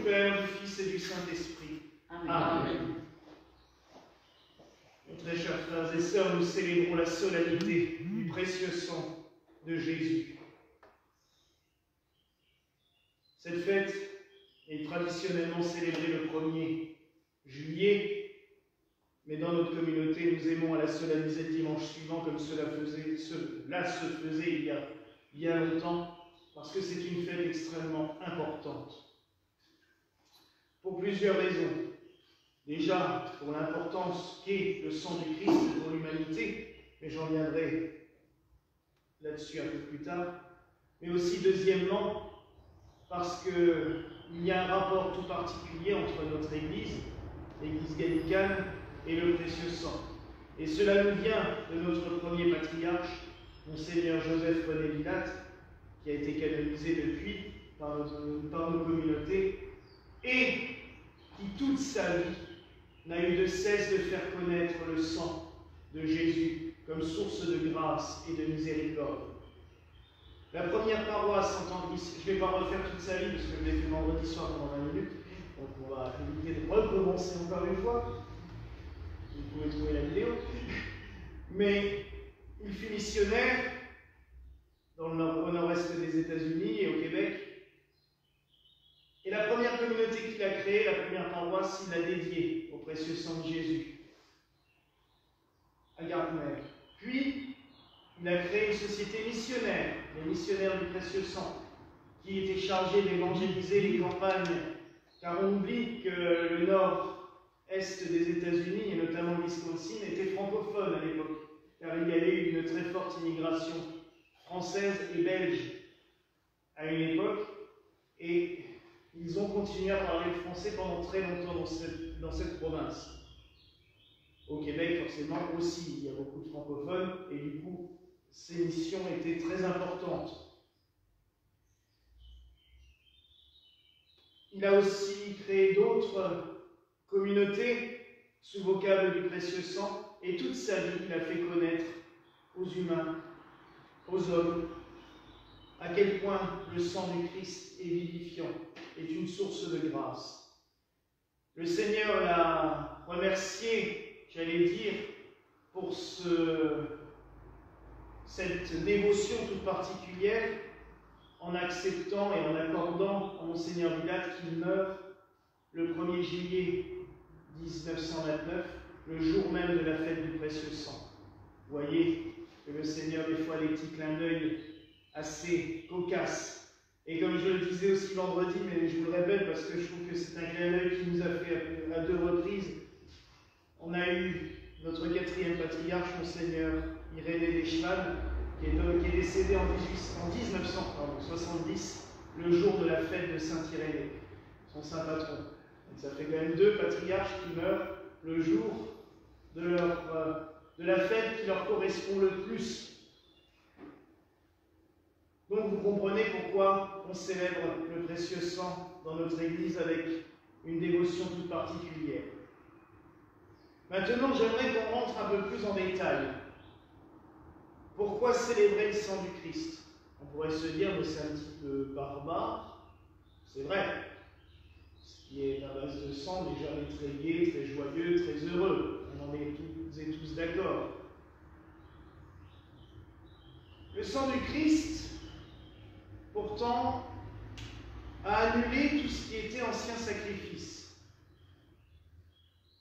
Père, du Fils et du Saint-Esprit. Amen. Mes très chers frères et sœurs, nous célébrons la solennité du précieux sang de Jésus. Cette fête est traditionnellement célébrée le 1er juillet, mais dans notre communauté, nous aimons à la solenniser le dimanche suivant, comme cela se faisait il y a longtemps, parce que c'est une fête extrêmement importante. Pour plusieurs raisons. Déjà, pour l'importance qu'est le sang du Christ pour l'humanité, mais j'en viendrai là-dessus un peu plus tard. Mais aussi, deuxièmement, parce qu'il y a un rapport tout particulier entre notre Église, l'Église gallicane, et le précieux sang. Et cela nous vient de notre premier patriarche, Monseigneur Joseph-René Villatte, qui a été canonisé depuis par nos communautés, et qui toute sa vie n'a eu de cesse de faire connaître le sang de Jésus comme source de grâce et de miséricorde. La première paroisse en tant que... Je ne vais pas refaire toute sa vie, parce que je l'ai fait vendredi soir pendant 20 minutes, donc on va éviter de recommencer encore une fois. Vous pouvez trouver la vidéo. Mais il fut missionnaire au nord-est des États-Unis et au Québec. Et la première communauté qu'il a créée, la première paroisse, il l'a dédiée au précieux sang de Jésus, à Gardner. Puis, il a créé une société missionnaire, les missionnaires du précieux sang, qui était chargée d'évangéliser les campagnes, car on oublie que le nord-est des États-Unis, et notamment le Wisconsin, était francophone à l'époque, car il y avait eu une très forte immigration française et belge à une époque, et ils ont continué à parler le français pendant très longtemps dans cette province. Au Québec, forcément, aussi, il y a beaucoup de francophones, et du coup, ces missions étaient très importantes. Il a aussi créé d'autres communautés sous vocable du précieux sang, et toute sa vie, il a fait connaître aux humains, aux hommes, à quel point le sang du Christ est vivifiant, est une source de grâce. Le Seigneur l'a remercié, j'allais dire, pour cette dévotion toute particulière, en acceptant et en accordant à Monseigneur Villatte qu'il meurt le 1er juillet 1929, le jour même de la fête du précieux sang. Vous voyez que le Seigneur, des fois, des petits clins d'œil assez cocasses. Et comme je le disais aussi vendredi, mais je vous le répète parce que je trouve que c'est un clin d'œil qui nous a fait à 2 reprises, on a eu notre 4e patriarche, Monseigneur Irénée Deschval, qui est décédé en 1970, le jour de la fête de Saint-Irénée, son saint patron. Donc ça fait quand même 2 patriarches qui meurent le jour de la fête qui leur correspond le plus. Donc vous comprenez pourquoi on célèbre le précieux sang dans notre Église avec une dévotion toute particulière. Maintenant, j'aimerais qu'on rentre un peu plus en détail. Pourquoi célébrer le sang du Christ? On pourrait se dire que c'est un petit peu barbare. C'est vrai. Ce qui est à base de sang, déjà, est très gai, très joyeux, très heureux. On en est toutes et tous d'accord. Le sang du Christ, pourtant, a annulé tout ce qui était ancien sacrifice.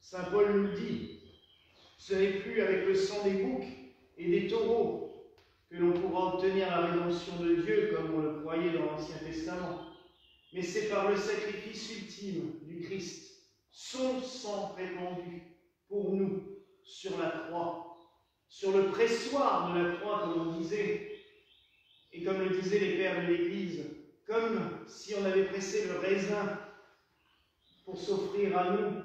Saint Paul nous dit, ce n'est plus avec le sang des boucs et des taureaux que l'on pourra obtenir la rédemption de Dieu comme on le croyait dans l'Ancien Testament, mais c'est par le sacrifice ultime du Christ, son sang répandu pour nous sur la croix, sur le pressoir de la croix, comme on disait, et comme le disaient les pères de l'Église, comme si on avait pressé le raisin pour s'offrir à nous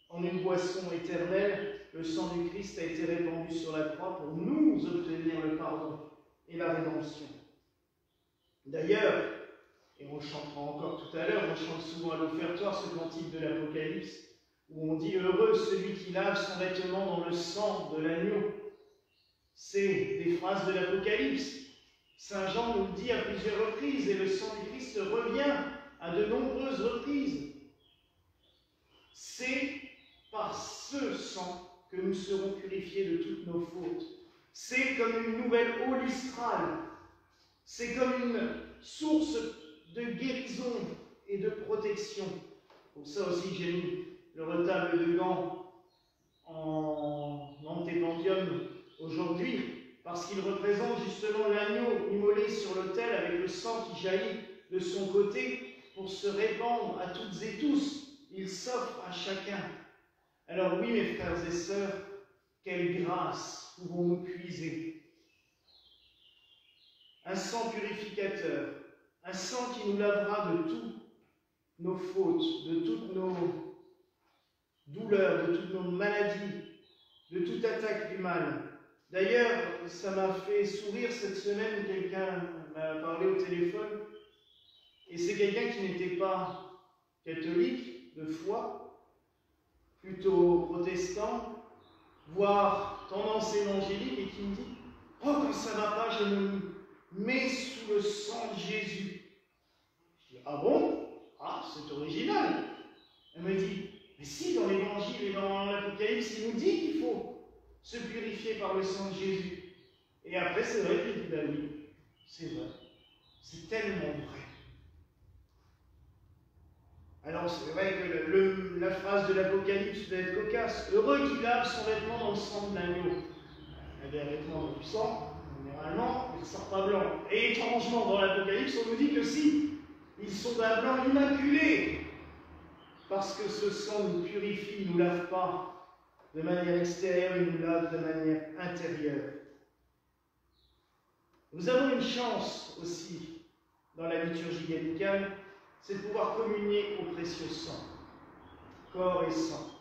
en une boisson éternelle, le sang du Christ a été répandu sur la croix pour nous obtenir le pardon et la rédemption. D'ailleurs, et on chantera encore tout à l'heure, on chante souvent à l'offertoire ce cantique de l'Apocalypse, où on dit « Heureux celui qui lave son vêtement dans le sang de l'agneau ». C'est des phrases de l'Apocalypse. Saint Jean nous le dit à plusieurs reprises, et le sang du Christ revient à de nombreuses reprises C'est par ce sang que nous serons purifiés de toutes nos fautes. C'est comme une nouvelle eau lustrale. C'est comme une source de guérison et de protection. Pour ça aussi, j'ai mis le retable de Gand en antépendium aujourd'hui, parce qu'il représente justement l'agneau immolé sur l'autel avec le sang qui jaillit de son côté pour se répandre à toutes et tous. Il s'offre à chacun. Alors oui, mes frères et sœurs, quelle grâce pouvons-nous puiser? Un sang purificateur, un sang qui nous lavera de toutes nos fautes, de toutes nos douleurs, de toutes nos maladies, de toute attaque du mal. D'ailleurs, ça m'a fait sourire cette semaine, quelqu'un m'a parlé au téléphone, et c'est quelqu'un qui n'était pas catholique de foi, plutôt protestant, voire tendance évangélique, et qui me dit « Oh, quand ça ne va pas, je me mets sous le sang de Jésus. » Je dis « Ah bon? Ah, c'est original. » Elle me dit « Mais si, dans l'Évangile et dans l'Apocalypse, il nous dit qu'il faut se purifier par le sang de Jésus. » Et après, c'est vrai que je dis « Ben oui, c'est vrai. C'est tellement vrai. » Alors, c'est vrai que la phrase de l'Apocalypse doit être cocasse. « Heureux qui lave son vêtement dans le sang de l'agneau. » Il y a des vêtements dans du sang, généralement, ils ne sortent pas blancs. Et étrangement, dans l'Apocalypse, on nous dit que si, ils sont d'un blanc immaculé. Parce que ce sang nous purifie, ne nous lave pas de manière extérieure, il nous lave de manière intérieure. Nous avons une chance aussi dans la liturgie gallicale, c'est de pouvoir communier au précieux sang, corps et sang.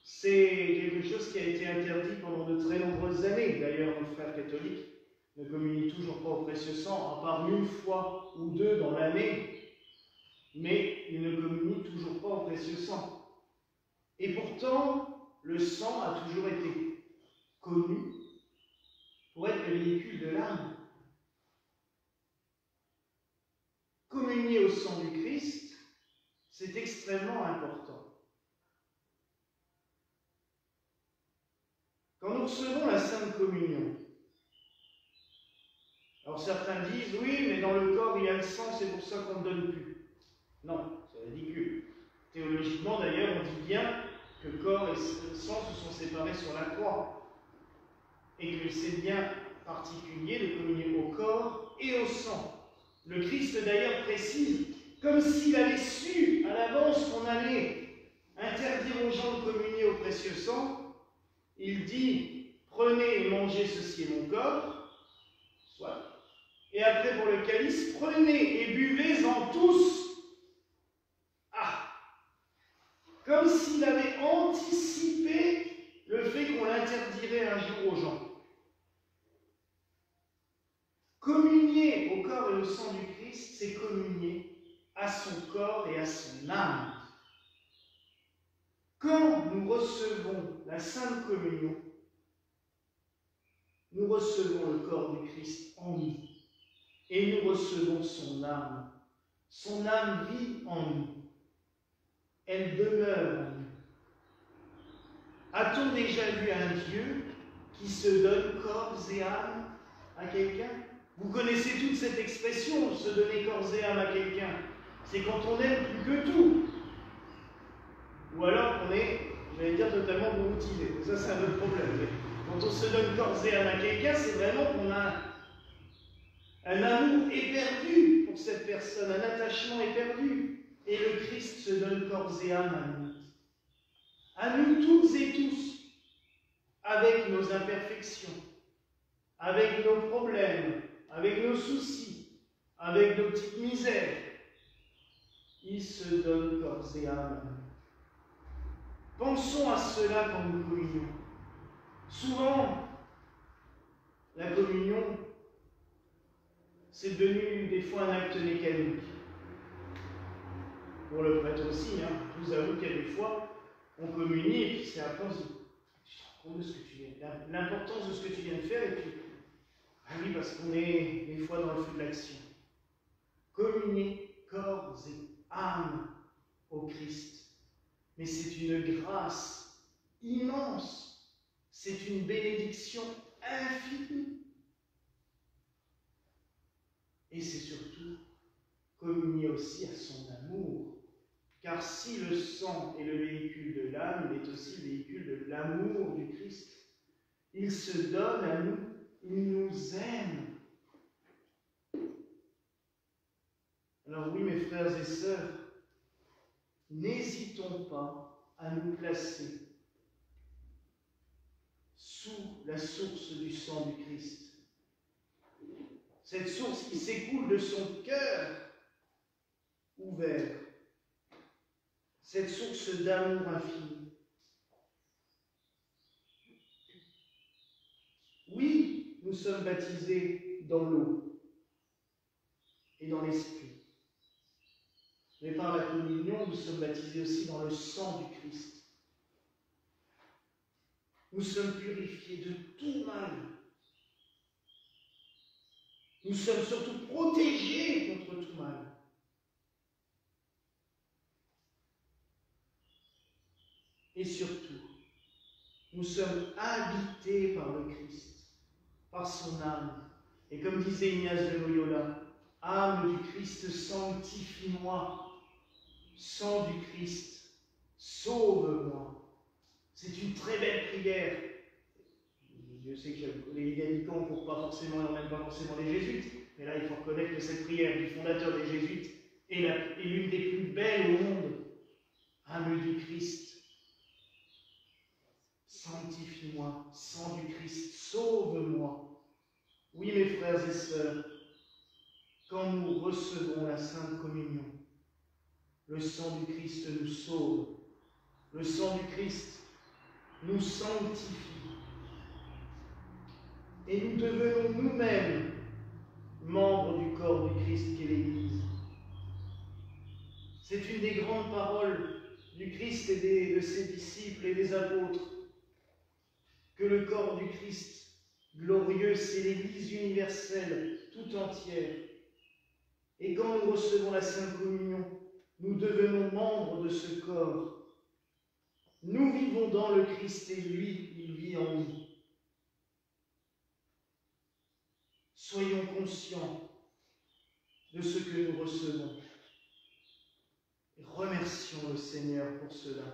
C'est quelque chose qui a été interdit pendant de très nombreuses années. D'ailleurs, nos frères catholiques ne communient toujours pas au précieux sang, à part une fois ou deux dans l'année, mais ils ne communient toujours pas au précieux sang. Et pourtant, le sang a toujours été connu pour être le véhicule de l'âme. Communier au sang du Christ, c'est extrêmement important. Quand nous recevons la Sainte Communion, alors certains disent, oui, mais dans le corps il y a le sang, c'est pour ça qu'on ne donne plus. Non, c'est ridicule. Théologiquement d'ailleurs, on dit bien que corps et sang se sont séparés sur la croix. Et que c'est bien particulier de communier au corps et au sang. Le Christ d'ailleurs précise, comme s'il avait su à l'avance qu'on allait interdire aux gens de communier au précieux sang, il dit, prenez et mangez, ceci est mon corps, soit. Et après pour le calice, prenez et buvez-en tous. Ah, comme s'il avait anticipé le fait qu'on l'interdirait un jour aux gens. Communier au corps et au sang du Christ, c'est communier à son corps et à son âme. Quand nous recevons la Sainte Communion, nous recevons le corps du Christ en nous et nous recevons son âme. Son âme vit en nous. Elle demeure en nous. A-t-on déjà vu un Dieu qui se donne corps et âme à quelqu'un? Vous connaissez toute cette expression, se donner corps et âme à quelqu'un. C'est quand on aime plus que tout. Ou alors qu'on est, j'allais dire, totalement motivé. Ça, c'est un autre problème. Quand on se donne corps et âme à quelqu'un, c'est vraiment qu'on a un amour éperdu pour cette personne, un attachement éperdu. Et le Christ se donne corps et âme à nous. À nous toutes et tous, avec nos imperfections, avec nos problèmes, avec nos soucis, avec nos petites misères. Il se donne corps et âme. Pensons à cela quand nous communions. Souvent, la communion, c'est devenu des fois un acte mécanique. Pour le prêtre aussi, je vous avoue qu'il y a des fois, on communie et puis c'est après on se dit, tu te rends compte de ce que tu viens, l'importance de ce que tu viens de faire, et puis, ah oui, parce qu'on est des fois dans le feu de l'action. Communier corps et âme au Christ. mais c'est une grâce immense, c'est une bénédiction infinie. Et c'est surtout communier aussi à son amour. Car si le sang est le véhicule de l'âme, il est aussi le véhicule de l'amour du Christ. Il se donne à nous, il nous aime. Alors oui, mes frères et sœurs, n'hésitons pas à nous placer sous la source du sang du Christ. Cette source qui s'écoule de son cœur ouvert. Cette source d'amour infini. Oui, nous sommes baptisés dans l'eau et dans l'esprit. Mais par la communion, nous sommes baptisés aussi dans le sang du Christ. Nous sommes purifiés de tout mal. Nous sommes surtout protégés contre tout mal. Et surtout, nous sommes habités par le Christ, par son âme. Et comme disait Ignace de Loyola, « Âme du Christ, sanctifie-moi. Sang du Christ, sauve-moi. » C'est une très belle prière. Je sais que les gallicans ne n'en même pas forcément les jésuites, mais là il faut reconnaître que cette prière du fondateur des jésuites est l'une des plus belles au monde. Âme du Christ, sanctifie-moi. Sang du Christ, sauve-moi. Oui, mes frères et sœurs, quand nous recevons la Sainte Communion, le sang du Christ nous sauve. Le sang du Christ nous sanctifie. Et nous devenons nous-mêmes membres du corps du Christ qu'est l'Église. C'est une des grandes paroles du Christ et de ses disciples et des apôtres, que le corps du Christ glorieux, c'est l'Église universelle tout entière. Et quand nous recevons la Sainte Communion, nous devenons membres de ce corps. Nous vivons dans le Christ et lui, il vit en nous. Soyons conscients de ce que nous recevons. Et remercions le Seigneur pour cela.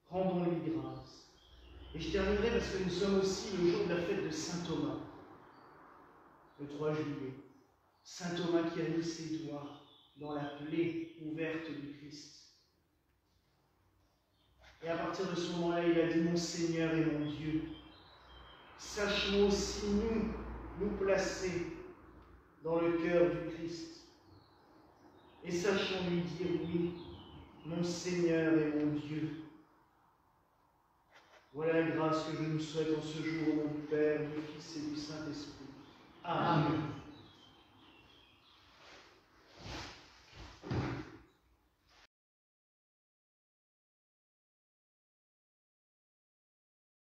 Rendons-lui grâce. Et je terminerai parce que nous sommes aussi le jour de la fête de Saint Thomas, le 3 juillet. Saint Thomas qui a mis ses doigts dans la plaie ouverte du Christ. Et à partir de ce moment-là, il a dit « Mon Seigneur et mon Dieu ». Sachons aussi nous placer dans le cœur du Christ. Et sachons lui dire oui, mon Seigneur et mon Dieu. Voilà la grâce que je nous souhaite en ce jour au nom du Père, du Fils et du Saint-Esprit. Amen.